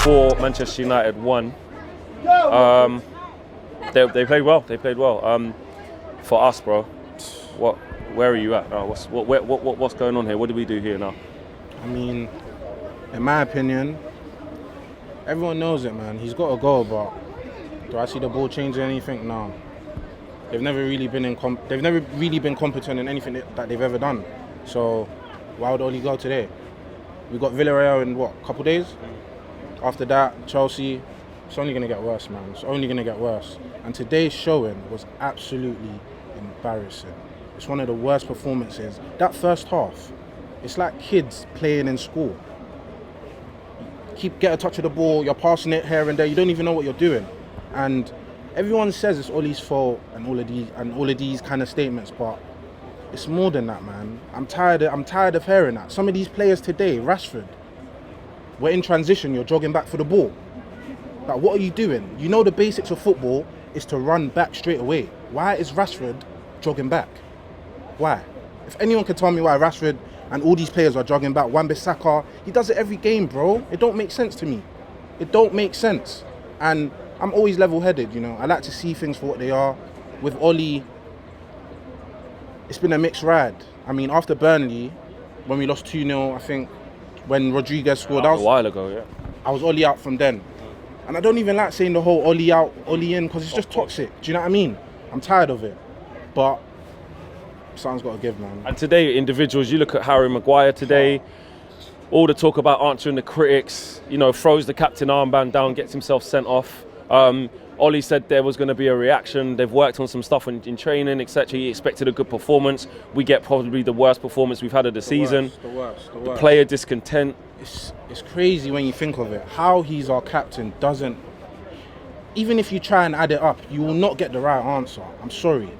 4, Manchester United 1. They played well. They played well. For us, bro, where are you at now? What's going on here? What do we do here now? I mean, in my opinion, everyone knows it, man. He's got to go, but do I see the ball changing anything? No. They've never really been competent in anything that they've ever done. So why would Oli go today? We got Villarreal in what, a couple days? After that, Chelsea. It's only going to get worse, man. It's only going to get worse. And today's showing was absolutely embarrassing. It's one of the worst performances. That first half, it's like kids playing in school. Get a touch of the ball, you're passing it here and there, you don't even know what you're doing. And everyone says it's Oli's fault and all of these kind of statements, but it's more than that, man. I'm tired of hearing that. Some of these players today, Rashford, we're in transition, you're jogging back for the ball. Like, what are you doing? You know the basics of football is to run back straight away. Why is Rashford jogging back? Why? If anyone can tell me why Rashford and all these players are jogging back, Wan-Bissaka, he does it every game, bro. It don't make sense to me. It don't make sense. And I'm always level-headed, you know. I like to see things for what they are. With Oli, it's been a mixed ride. I mean, after Burnley, when we lost 2-0, I think, when Rodriguez scored, a while ago, yeah. I was Oli out from then. And I don't even like saying the whole Oli out, Oli in, because it's just toxic. Do you know what I mean? I'm tired of it. But something's got to give, man. And today, individuals, you look at Harry Maguire today, all the talk about answering the critics, you know, throws the captain armband down, gets himself sent off. Oli said there was going to be a reaction. They've worked on some stuff in training, etc. He expected a good performance. We get probably the worst performance we've had of the season. The worst. The player discontent. It's crazy when you think of it. How he's our captain doesn't... Even if you try and add it up, you will not get the right answer. I'm sorry.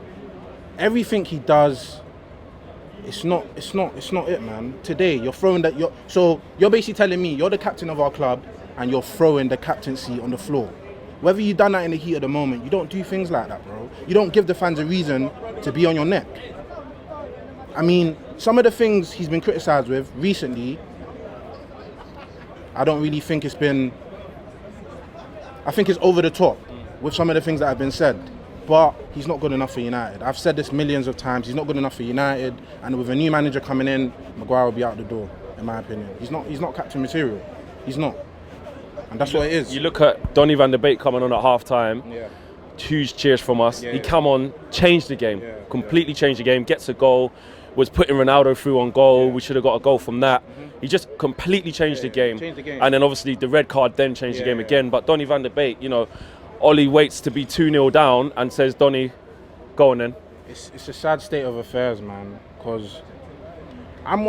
Everything he does, it's not it, man. Today, you're throwing that... So you're basically telling me you're the captain of our club and you're throwing the captaincy on the floor. Whether you've done that in the heat of the moment, you don't do things like that, bro. You don't give the fans a reason to be on your neck. I mean, some of the things he's been criticised with recently, I don't really think it's been... I think it's over the top with some of the things that have been said. But he's not good enough for United. I've said this millions of times. He's not good enough for United. And with a new manager coming in, Maguire will be out the door, in my opinion. He's not captain material. He's not. And that's what it is. You look at Donny van der Beek coming on at half-time. Yeah. Huge cheers from us. He come on, changed the game. Completely changed the game. Gets a goal. Was putting Ronaldo through on goal. We should have got a goal from that. He just completely changed the game. And then obviously the red card then changed the game again. But Donny van der Beek, you know, Oli waits to be 2-0 down and says, Donny, go on then. It's a sad state of affairs, man. Because I'm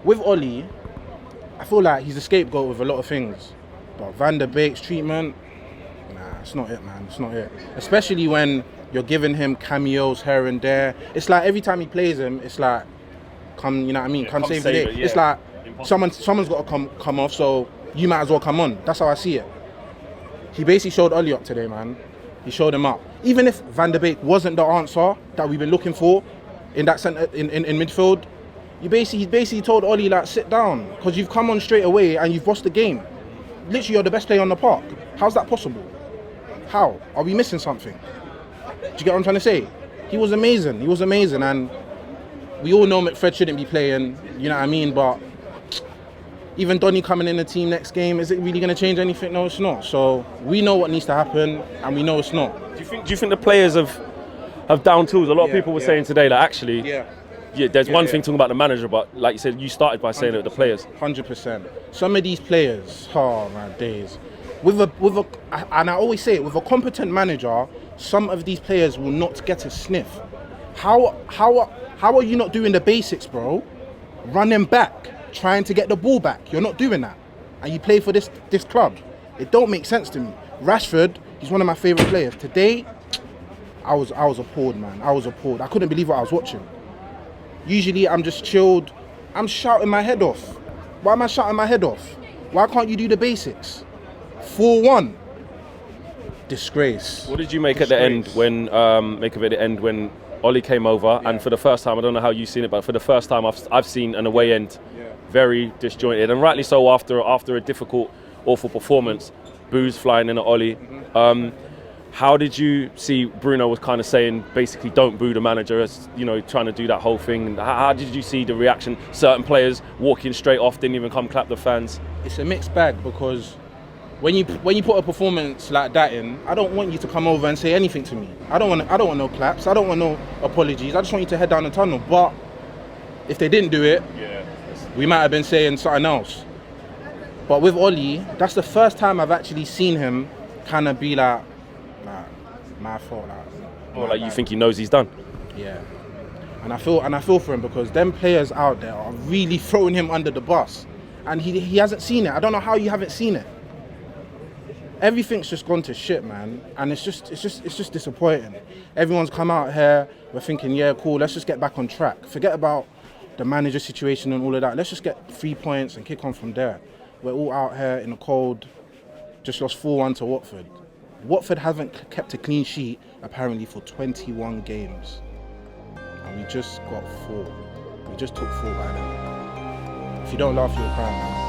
with Oli. I feel like he's a scapegoat with a lot of things. But Van der Beek's treatment, nah, it's not it, man. It's not it. Especially when you're giving him cameos here and there. It's like every time he plays him, it's like, come, you know what I mean? Come save the day. It's like someone's got to come off, so you might as well come on. That's how I see it. He basically showed Oli up today, man. He showed him up. Even if Van der Beek wasn't the answer that we've been looking for in that centre in midfield, he basically told Oli, like, sit down, because you've come on straight away and you've lost the game. Literally, you're the best player on the park. How's that possible? How? Are we missing something? Do you get what I'm trying to say? He was amazing. And we all know McFred shouldn't be playing, you know what I mean? But even Donny coming in the team next game, is it really going to change anything? No, it's not. So we know what needs to happen, and we know it's not. Do you think the players have down tools? A lot of people were saying today that actually... there's one thing talking about the manager, but like you said, you started by saying that the players. 100%. Some of these players, oh my days. And I always say it, with a competent manager, some of these players will not get a sniff. How are you not doing the basics, bro? Running back, trying to get the ball back. You're not doing that. And you play for this club. It don't make sense to me. Rashford, he's one of my favourite players. Today, I was appalled, man. I was appalled. I couldn't believe what I was watching. Usually I'm just chilled. I'm shouting my head off. Why am I shouting my head off? Why can't you do the basics? 4-1. Disgrace. What did you make at the end when when Oli came over and for the first time, I don't know how you've seen it, but for the first time I've seen an away end very disjointed, and rightly so after a difficult awful performance. Boos flying in at Ollie. How did you see Bruno was kind of saying basically don't boo the manager, as you know, trying to do that whole thing? How did you see the reaction? Certain players walking straight off, didn't even come clap the fans. It's a mixed bag because when you put a performance like that in, I don't want you to come over and say anything to me. I don't want no claps. I don't want no apologies. I just want you to head down the tunnel. But if they didn't do it, we might have been saying something else. But with Ollie, that's the first time I've actually seen him kind of be like my fault, like you think he knows he's done. Yeah, and I feel for him because them players out there are really throwing him under the bus, and he hasn't seen it. I don't know how you haven't seen it. Everything's just gone to shit, man, and it's just disappointing. Everyone's come out here. We're thinking, yeah, cool. Let's just get back on track. Forget about the manager situation and all of that. Let's just get 3 points and kick on from there. We're all out here in the cold. Just lost 4-1 to Watford. Watford haven't kept a clean sheet, apparently, for 21 games. And we just got 4. We just took 4 by them. If you don't laugh, you'll cry, man.